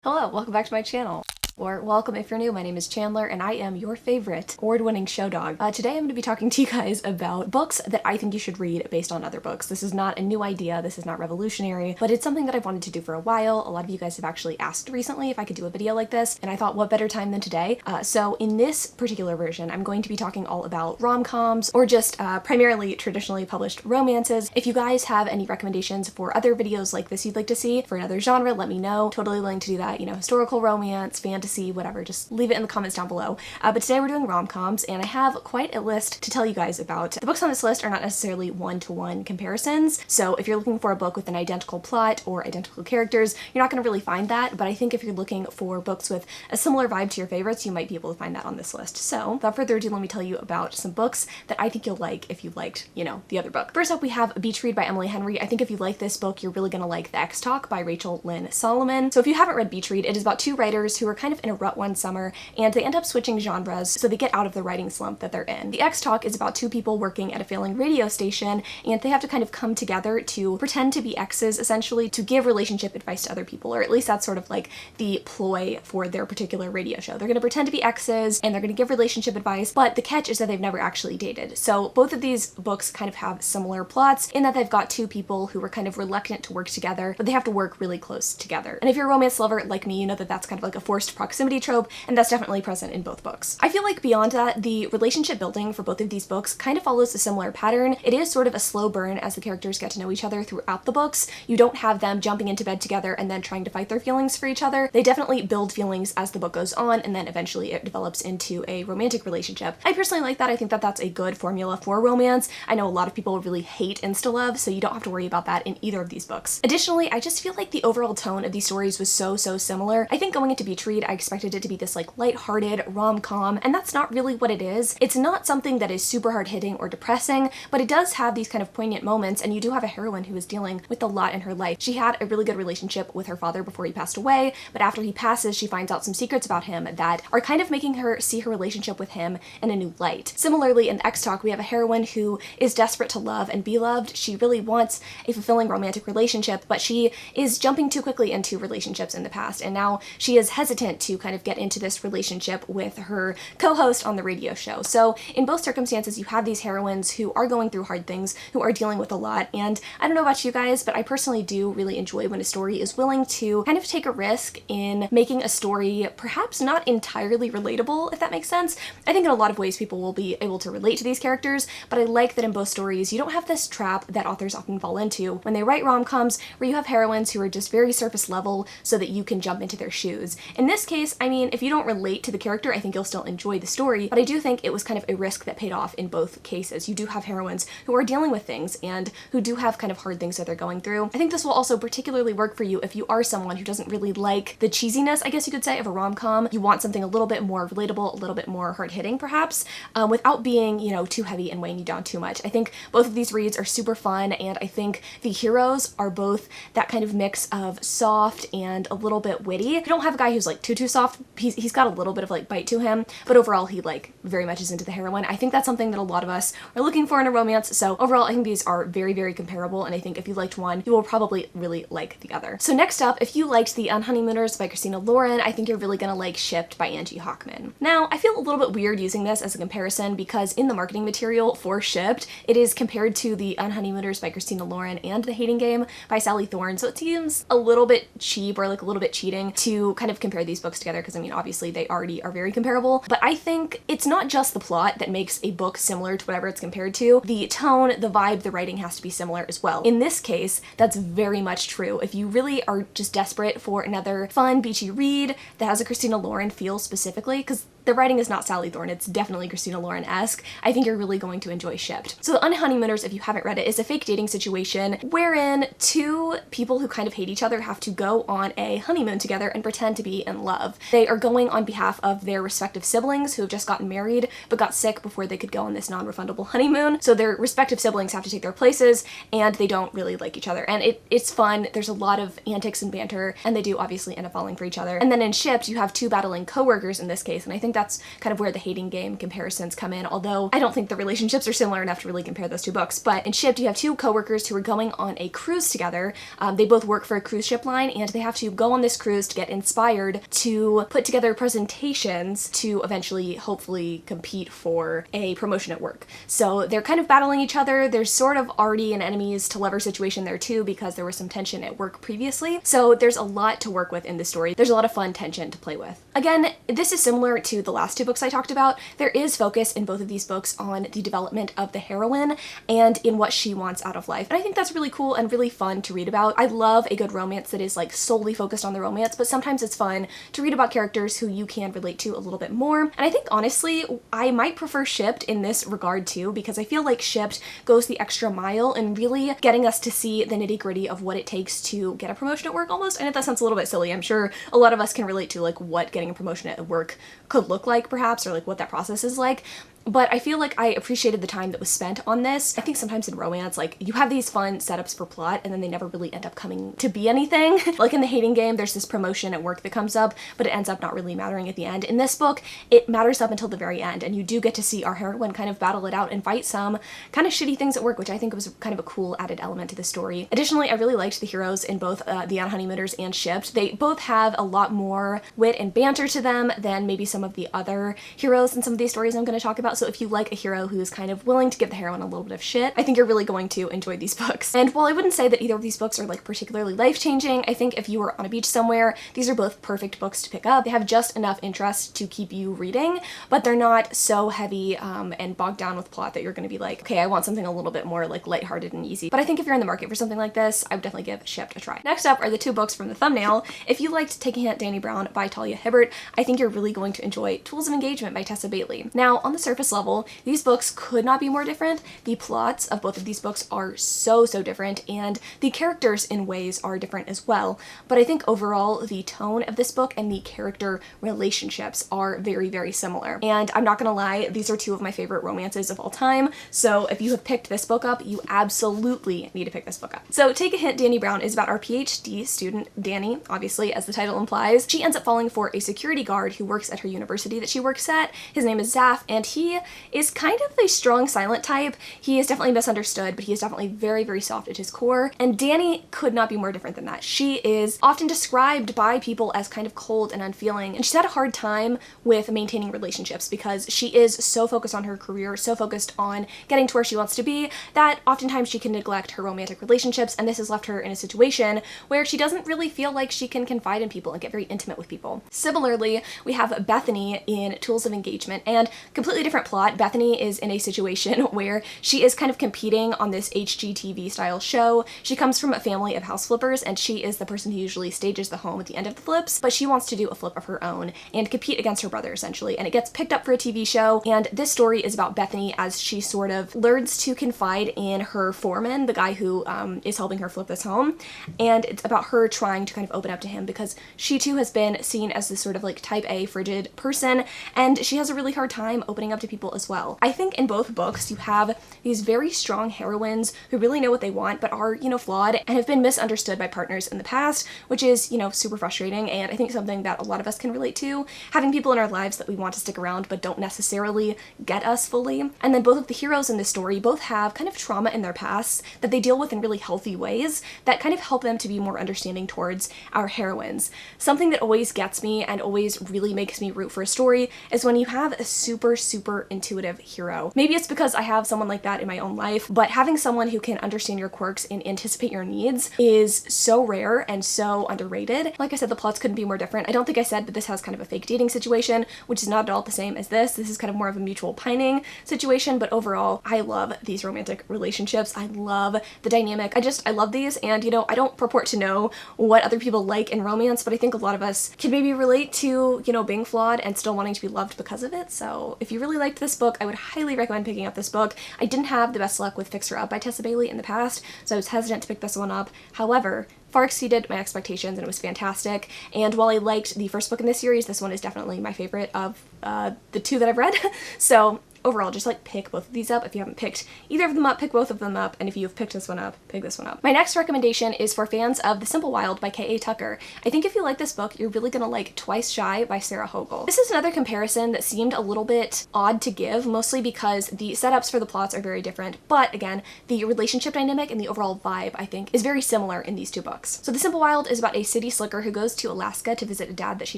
Hello, welcome back to my channel. Or welcome if you're new. My name is Chandler and I am your favorite award-winning show dog. Today I'm going to be talking to you guys about books that I think you should read based on other books. This is not a new idea, this is not revolutionary, but it's something that I've wanted to do for a while. A lot of you guys have actually asked recently if I could do a video like this, and I thought what better time than today. So in this particular version, I'm going to be talking all about rom-coms or just primarily traditionally published romances. If you guys have any recommendations for other videos like this you'd like to see for another genre, let me know. Totally willing to do that, you know, historical romance, fantasy, whatever, just leave it in the comments down below. But today we're doing rom-coms, and I have quite a list to tell you guys about. The books on this list are not necessarily one-to-one comparisons, so if you're looking for a book with an identical plot or identical characters, you're not going to really find that, but I think if you're looking for books with a similar vibe to your favorites, you might be able to find that on this list. So without further ado, let me tell you about some books that I think you'll like if you liked, you know, the other book. First up, we have Beach Read by Emily Henry. I think if you like this book, you're really going to like The X-Talk by Rachel Lynn Solomon. So if you haven't read Beach Read, it is about two writers who are kind of in a rut one summer, and they end up switching genres so they get out of the writing slump that they're in. The X-Talk is about two people working at a failing radio station, and they have to kind of come together to pretend to be exes, essentially, to give relationship advice to other people, or at least that's sort of like the ploy for their particular radio show. They're going to pretend to be exes, and they're going to give relationship advice, but the catch is that they've never actually dated. So both of these books kind of have similar plots in that they've got two people who are kind of reluctant to work together, but they have to work really close together. And if you're a romance lover like me, you know that that's kind of like a forced proximity trope, and that's definitely present in both books. I feel like beyond that, the relationship building for both of these books kind of follows a similar pattern. It is sort of a slow burn as the characters get to know each other throughout the books. You don't have them jumping into bed together and then trying to fight their feelings for each other. They definitely build feelings as the book goes on, and then eventually it develops into a romantic relationship. I personally like that. I think that that's a good formula for romance. I know a lot of people really hate insta-love, so you don't have to worry about that in either of these books. Additionally, I just feel like the overall tone of these stories was so similar. I think going into Beach Read, I expected it to be this like lighthearted rom-com, and that's not really what it is. It's not something that is super hard-hitting or depressing, but it does have these kind of poignant moments, and you do have a heroine who is dealing with a lot in her life. She had a really good relationship with her father before he passed away, but after he passes, she finds out some secrets about him that are kind of making her see her relationship with him in a new light. Similarly, in The X-Talk, we have a heroine who is desperate to love and be loved. She really wants a fulfilling romantic relationship, but she is jumping too quickly into relationships in the past, and now she is hesitant to kind of get into this relationship with her co-host on the radio show. So in both circumstances, you have these heroines who are going through hard things, who are dealing with a lot, and I don't know about you guys, but I personally do really enjoy when a story is willing to kind of take a risk in making a story perhaps not entirely relatable, if that makes sense. I think in a lot of ways people will be able to relate to these characters, but I like that in both stories you don't have this trap that authors often fall into when they write rom-coms where you have heroines who are just very surface level so that you can jump into their shoes. In this case, I mean, if you don't relate to the character, I think you'll still enjoy the story, but I do think it was kind of a risk that paid off in both cases. You do have heroines who are dealing with things and who do have kind of hard things that they're going through. I think this will also particularly work for you if you are someone who doesn't really like the cheesiness, I guess you could say, of a rom-com. You want something a little bit more relatable, a little bit more hard-hitting perhaps, without being, you know, too heavy and weighing you down too much. I think both of these reads are super fun, and I think the heroes are both that kind of mix of soft and a little bit witty. You don't have a guy who's like too soft. He's got a little bit of like bite to him, but overall he like very much is into the heroine. I think that's something that a lot of us are looking for in a romance, so overall I think these are very comparable, and I think if you liked one, you will probably really like the other. So next up, if you liked The Unhoneymooners by Christina Lauren, I think you're really gonna like Shipped by Angie Hockman. Now, I feel a little bit weird using this as a comparison because in the marketing material for Shipped, it is compared to The Unhoneymooners by Christina Lauren and The Hating Game by Sally Thorne, so it seems a little bit cheap or like a little bit cheating to kind of compare these books together because I mean obviously they already are very comparable, but I think it's not just the plot that makes a book similar to whatever it's compared to. The tone, the vibe, the writing has to be similar as well. In this case, that's very much true. If you really are just desperate for another fun, beachy read that has a Christina Lauren feel specifically, because the writing is not Sally Thorne, it's definitely Christina Lauren-esque, I think you're really going to enjoy Shipped. So The Unhoneymooners, if you haven't read it, is a fake dating situation wherein two people who kind of hate each other have to go on a honeymoon together and pretend to be in love. They are going on behalf of their respective siblings who have just gotten married but got sick before they could go on this non-refundable honeymoon, so their respective siblings have to take their places, and they don't really like each other. And it's fun, there's a lot of antics and banter, and they do obviously end up falling for each other. And then in Shipped, you have two battling co-workers in this case, and I think that's kind of where the hating game comparisons come in, although I don't think the relationships are similar enough to really compare those two books. But in Shipped, you have two coworkers who are going on a cruise together. They both work for a cruise ship line, and they have to go on this cruise to get inspired to put together presentations to eventually, hopefully, compete for a promotion at work. So they're kind of battling each other. There's sort of already an enemies to lover situation there too, because there was some tension at work previously. So there's a lot to work with in this story. There's a lot of fun tension to play with. Again, this is similar to the last two books I talked about. There is focus in both of these books on the development of the heroine and in what she wants out of life. And I think that's really cool and really fun to read about. I love a good romance that is like solely focused on the romance, but sometimes it's fun to read about characters who you can relate to a little bit more. And I think honestly, I might prefer Shipped in this regard too, because I feel like Shipped goes the extra mile in really getting us to see the nitty-gritty of what it takes to get a promotion at work almost. And if that sounds a little bit silly, I'm sure a lot of us can relate to like what getting a promotion at work could look like perhaps, or like what that process is like. But I feel like I appreciated the time that was spent on this. I think sometimes in romance, like, you have these fun setups for plot and then they never really end up coming to be anything. Like in The Hating Game, there's this promotion at work that comes up, but it ends up not really mattering at the end. In this book, it matters up until the very end, and you do get to see our heroine kind of battle it out and fight some kind of shitty things at work, which I think was kind of a cool added element to the story. Additionally, I really liked the heroes in both The Honeymooners and Shipped. They both have a lot more wit and banter to them than maybe some of the other heroes in some of these stories I'm going to talk about. So if you like a hero who's kind of willing to give the heroine a little bit of shit, I think you're really going to enjoy these books. And while I wouldn't say that either of these books are like particularly life-changing, I think if you were on a beach somewhere, these are both perfect books to pick up. They have just enough interest to keep you reading, but they're not so heavy and bogged down with plot that you're going to be like, okay, I want something a little bit more like lighthearted and easy. But I think if you're in the market for something like this, I would definitely give Shipped a try. Next up are the two books from the thumbnail. If you liked Take a Hint, Dani Brown by Talia Hibbert, I think you're really going to enjoy Tools of Engagement by Tessa Bailey. Now, on the surface level, these books could not be more different. The plots of both of these books are so different, and the characters in ways are different as well. But I think overall, the tone of this book and the character relationships are very similar. And I'm not gonna lie, these are two of my favorite romances of all time. So if you have picked this book up, you absolutely need to pick this book up. So Take a Hint, Dani Brown is about our PhD student, Dani, obviously, as the title implies. She ends up falling for a security guard who works at her university that she works at. His name is Zaf, and he is kind of a strong silent type. He is definitely misunderstood, but he is definitely very soft at his core. And Dani could not be more different than that. She is often described by people as kind of cold and unfeeling, and she's had a hard time with maintaining relationships because she is so focused on her career, so focused on getting to where she wants to be, that oftentimes she can neglect her romantic relationships, and this has left her in a situation where she doesn't really feel like she can confide in people and get very intimate with people. Similarly, we have Bethany in Tools of Engagement, and completely different plot. Bethany is in a situation where she is kind of competing on this HGTV style show. She comes from a family of house flippers, and she is the person who usually stages the home at the end of the flips, but she wants to do a flip of her own and compete against her brother essentially, and it gets picked up for a TV show. And this story is about Bethany as she sort of learns to confide in her foreman, the guy who is helping her flip this home, and it's about her trying to kind of open up to him because she too has been seen as this sort of like type A frigid person, and she has a really hard time opening up to people as well. I think in both books you have these very strong heroines who really know what they want but are, you know, flawed and have been misunderstood by partners in the past, which is, you know, super frustrating, and I think something that a lot of us can relate to, having people in our lives that we want to stick around but don't necessarily get us fully. And then both of the heroes in this story both have kind of trauma in their past that they deal with in really healthy ways that kind of help them to be more understanding towards our heroines. Something that always gets me and always really makes me root for a story is when you have a super intuitive hero. Maybe it's because I have someone like that in my own life, but having someone who can understand your quirks and anticipate your needs is so rare and so underrated. Like I said, the plots couldn't be more different. I don't think I said, but this has kind of a fake dating situation, which is not at all the same as this. This is kind of more of a mutual pining situation, but overall, I love these romantic relationships. I love the dynamic. I love these, and you know, I don't purport to know what other people like in romance, but I think a lot of us can maybe relate to, you know, being flawed and still wanting to be loved because of it. So if you really liked this book, I would highly recommend picking up this book. I didn't have the best luck with Fix Her Up by Tessa Bailey in the past, so I was hesitant to pick this one up. However, far exceeded my expectations and it was fantastic. And while I liked the first book in this series, this one is definitely my favorite of the two that I've read. So overall, just like pick both of these up. If you haven't picked either of them up, pick both of them up, and if you've picked this one up, pick this one up. My next recommendation is for fans of The Simple Wild by K.A. Tucker. I think if you like this book, you're really gonna like Twice Shy by Sarah Hogle. This is another comparison that seemed a little bit odd to give, mostly because the setups for the plots are very different, but again, the relationship dynamic and the overall vibe, I think, is very similar in these two books. So The Simple Wild is about a city slicker who goes to Alaska to visit a dad that she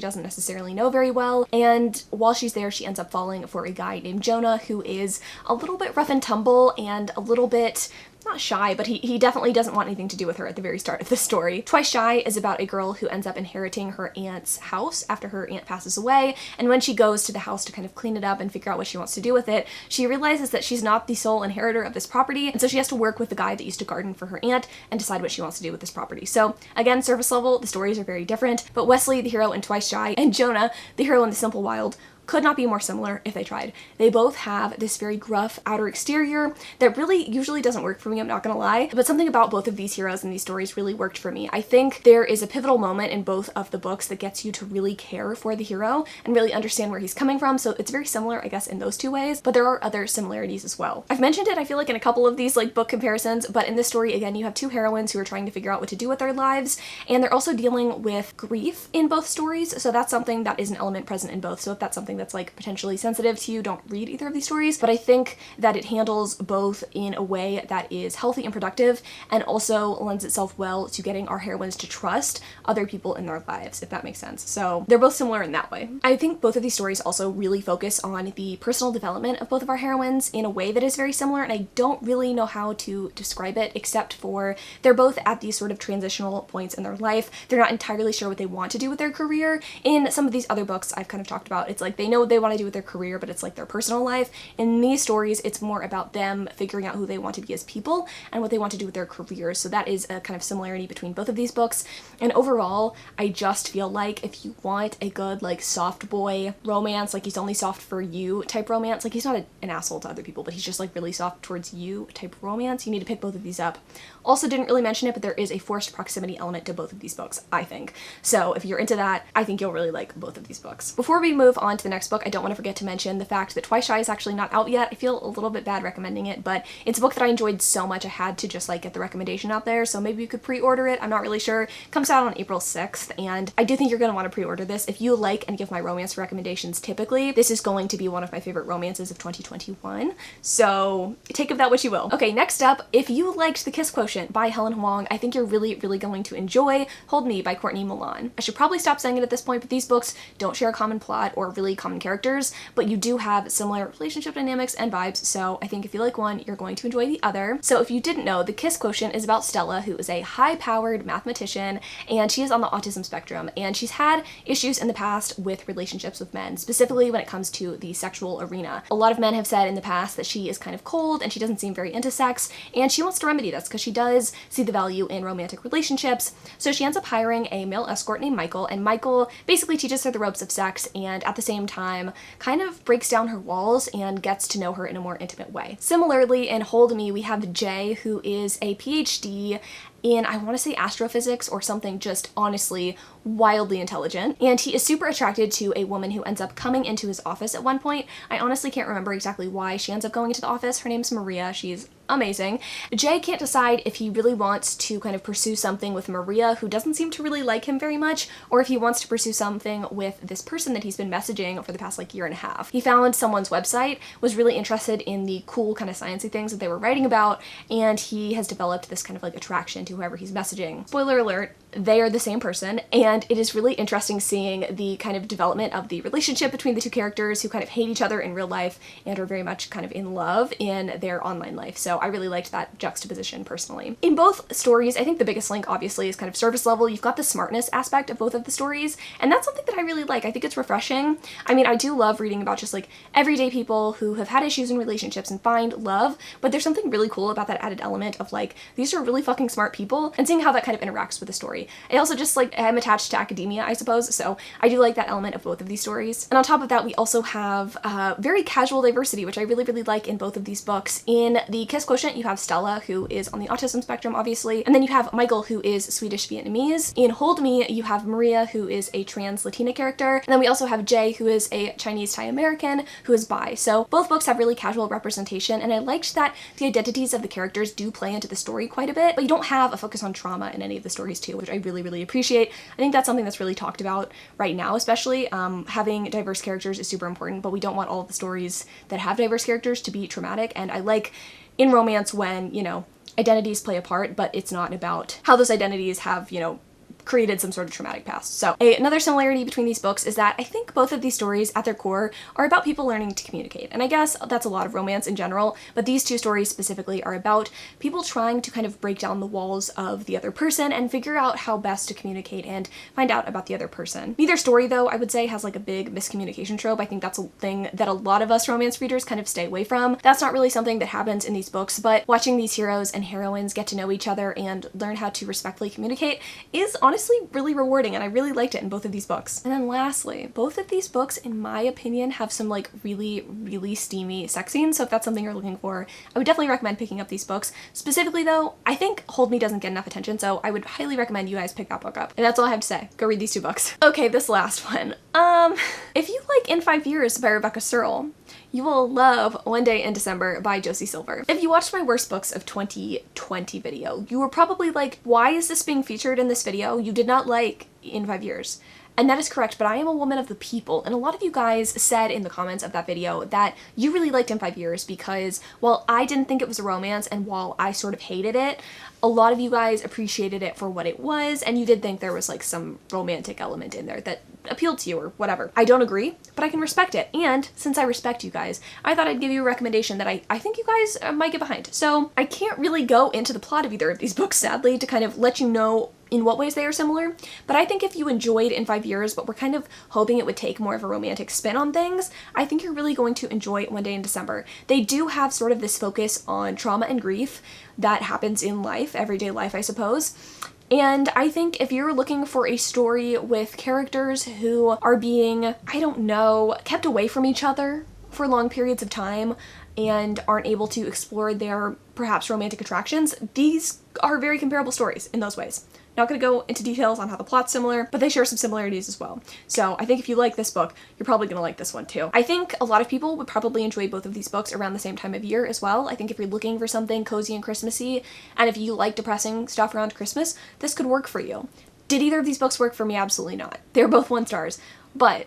doesn't necessarily know very well, and while she's there, she ends up falling for a guy named Jonah who is a little bit rough and tumble and a little bit not shy, but he definitely doesn't want anything to do with her at the very start of the story. Twice Shy is about a girl who ends up inheriting her aunt's house after her aunt passes away, and when she goes to the house to kind of clean it up and figure out what she wants to do with it, she realizes that she's not the sole inheritor of this property, and so she has to work with the guy that used to garden for her aunt and decide what she wants to do with this property. So again, surface level, the stories are very different, but Wesley, the hero in Twice Shy, and Jonah, the hero in The Simple Wild, could not be more similar if they tried. They both have this very gruff outer exterior that really usually doesn't work for me, I'm not gonna lie, but something about both of these heroes in these stories really worked for me. I think there is a pivotal moment in both of the books that gets you to really care for the hero and really understand where he's coming from, so it's very similar, I guess, in those two ways, but there are other similarities as well. I've mentioned it, I feel like, in a couple of these like book comparisons, but in this story, again, you have two heroines who are trying to figure out what to do with their lives, and they're also dealing with grief in both stories, so that's something that is an element present in both, so if that's something that's like potentially sensitive to you, don't read either of these stories, but I think that it handles both in a way that is healthy and productive and also lends itself well to getting our heroines to trust other people in their lives, if that makes sense. So they're both similar in that way. I think both of these stories also really focus on the personal development of both of our heroines in a way that is very similar, and I don't really know how to describe it except for they're both at these sort of transitional points in their life. They're not entirely sure what they want to do with their career. In some of these other books I've kind of talked about, it's like they know what they want to do with their career, but it's like their personal life. In these stories, it's more about them figuring out who they want to be as people and what they want to do with their careers. So that is a kind of similarity between both of these books. And overall, I just feel like if you want a good like soft boy romance, like he's only soft for you type romance, like he's not an asshole to other people, but he's just like really soft towards you type romance, you need to pick both of these up. Also didn't really mention it, but there is a forced proximity element to both of these books, I think. So if you're into that, I think you'll really like both of these books. Before we move on to the next book, I don't want to forget to mention the fact that Twice Shy is actually not out yet. I feel a little bit bad recommending it, but it's a book that I enjoyed so much I had to just like get the recommendation out there, so maybe you could pre-order it. I'm not really sure. It comes out on April 6th, and I do think you're going to want to pre-order this. If you like and give my romance recommendations typically, this is going to be one of my favorite romances of 2021, so take of that what you will. Okay, next up, if you liked The Kiss Quotient by Helen Hoang, I think you're really going to enjoy Hold Me by Courtney Milan. I should probably stop saying it at this point, but these books don't share a common plot or really common characters, but you do have similar relationship dynamics and vibes, so I think if you like one, you're going to enjoy the other. So if you didn't know, The Kiss Quotient is about Stella, who is a high-powered mathematician, and she is on the autism spectrum, and she's had issues in the past with relationships with men, specifically when it comes to the sexual arena. A lot of men have said in the past that she is kind of cold and she doesn't seem very into sex, and she wants to remedy this because she does see the value in romantic relationships. So she ends up hiring a male escort named Michael, and Michael basically teaches her the ropes of sex and at the same time kind of breaks down her walls and gets to know her in a more intimate way. Similarly, in Hold Me, we have Jay, who is a PhD in, I want to say, astrophysics or something just honestly wildly intelligent, and he is super attracted to a woman who ends up coming into his office at one point. I honestly can't remember exactly why she ends up going into the office. Her name's Maria. She's amazing. Jay can't decide if he really wants to kind of pursue something with Maria, who doesn't seem to really like him very much, or if he wants to pursue something with this person that he's been messaging for the past like year and a half. He found someone's website, was really interested in the cool kind of sciencey things that they were writing about, and he has developed this kind of like attraction to whoever he's messaging. Spoiler alert, they are the same person, and it is really interesting seeing the kind of development of the relationship between the two characters who kind of hate each other in real life and are very much kind of in love in their online life. So I really liked that juxtaposition personally. In both stories, I think the biggest link obviously is kind of surface level. You've got the smartness aspect of both of the stories, and that's something that I really like. I think it's refreshing. I mean, I do love reading about just like everyday people who have had issues in relationships and find love, but there's something really cool about that added element of like, these are really fucking smart people, and seeing how that kind of interacts with the story. story. I also just like, I'm attached to academia, I suppose, so I do like that element of both of these stories. And on top of that, we also have very casual diversity, which I really, really like in both of these books. In the Kiss Quotient, you have Stella, who is on the autism spectrum, obviously, and then you have Michael, who is Swedish Vietnamese. In Hold Me, you have Maria, who is a trans Latina character, and then we also have Jay, who is a Chinese Thai American, who is bi. So both books have really casual representation, and I liked that the identities of the characters do play into the story quite a bit, but you don't have a focus on trauma in any of the stories too, which I really, really appreciate. I think that's something that's really talked about right now, especially. Having diverse characters is super important, but we don't want all of the stories that have diverse characters to be traumatic, and I like in romance when, you know, identities play a part, but it's not about how those identities have, you know, created some sort of traumatic past. So another similarity between these books is that I think both of these stories at their core are about people learning to communicate. And I guess that's a lot of romance in general, but these two stories specifically are about people trying to kind of break down the walls of the other person and figure out how best to communicate and find out about the other person. Neither story, though, I would say has like a big miscommunication trope. I think that's a thing that a lot of us romance readers kind of stay away from. That's not really something that happens in these books, but watching these heroes and heroines get to know each other and learn how to respectfully communicate is honestly really rewarding, and I really liked it in both of these books. And then lastly, both of these books, in my opinion, have some like really, really steamy sex scenes, so if that's something you're looking for, I would definitely recommend picking up these books. Specifically though, I think Hold Me doesn't get enough attention, so I would highly recommend you guys pick that book up. And that's all I have to say. Go read these two books. Okay, this last one. If you like In 5 Years by Rebecca Searle, you will love One Day in December by Josie Silver. If you watched my worst books of 2020 video, you were probably like, why is this being featured in this video? You did not like In 5 Years. And that is correct, but I am a woman of the people, and a lot of you guys said in the comments of that video that you really liked In 5 Years because while I didn't think it was a romance and while I sort of hated it, a lot of you guys appreciated it for what it was, and you did think there was like some romantic element in there that appealed to you or whatever. I don't agree, but I can respect it, and since I respect you guys, I thought I'd give you a recommendation that I think you guys might get behind. So I can't really go into the plot of either of these books, sadly, to kind of let you know in what ways they are similar, but I think if you enjoyed In 5 Years, but we're kind of hoping it would take more of a romantic spin on things, I think you're really going to enjoy One Day in December. They do have sort of this focus on trauma and grief that happens in life, everyday life, I suppose. And I think if you're looking for a story with characters who are being, I don't know, kept away from each other for long periods of time and aren't able to explore their perhaps romantic attractions, these are very comparable stories in those ways. Not going to go into details on how the plot's similar, but they share some similarities as well. So I think if you like this book, you're probably going to like this one too. I think a lot of people would probably enjoy both of these books around the same time of year as well. I think if you're looking for something cozy and Christmassy, and if you like depressing stuff around Christmas, this could work for you. Did either of these books work for me? Absolutely not. They're both 1 stars, but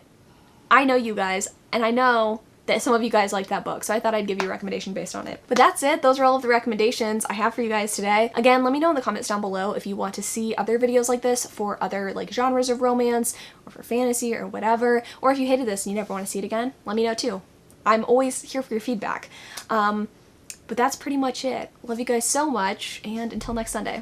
I know you guys, and I know that some of you guys liked that book, so I thought I'd give you a recommendation based on it. But that's it. Those are all of the recommendations I have for you guys today. Again, let me know in the comments down below if you want to see other videos like this for other like genres of romance or for fantasy or whatever, or if you hated this and you never want to see it again, let me know too. I'm always here for your feedback. But that's pretty much it. Love you guys so much, and until next Sunday.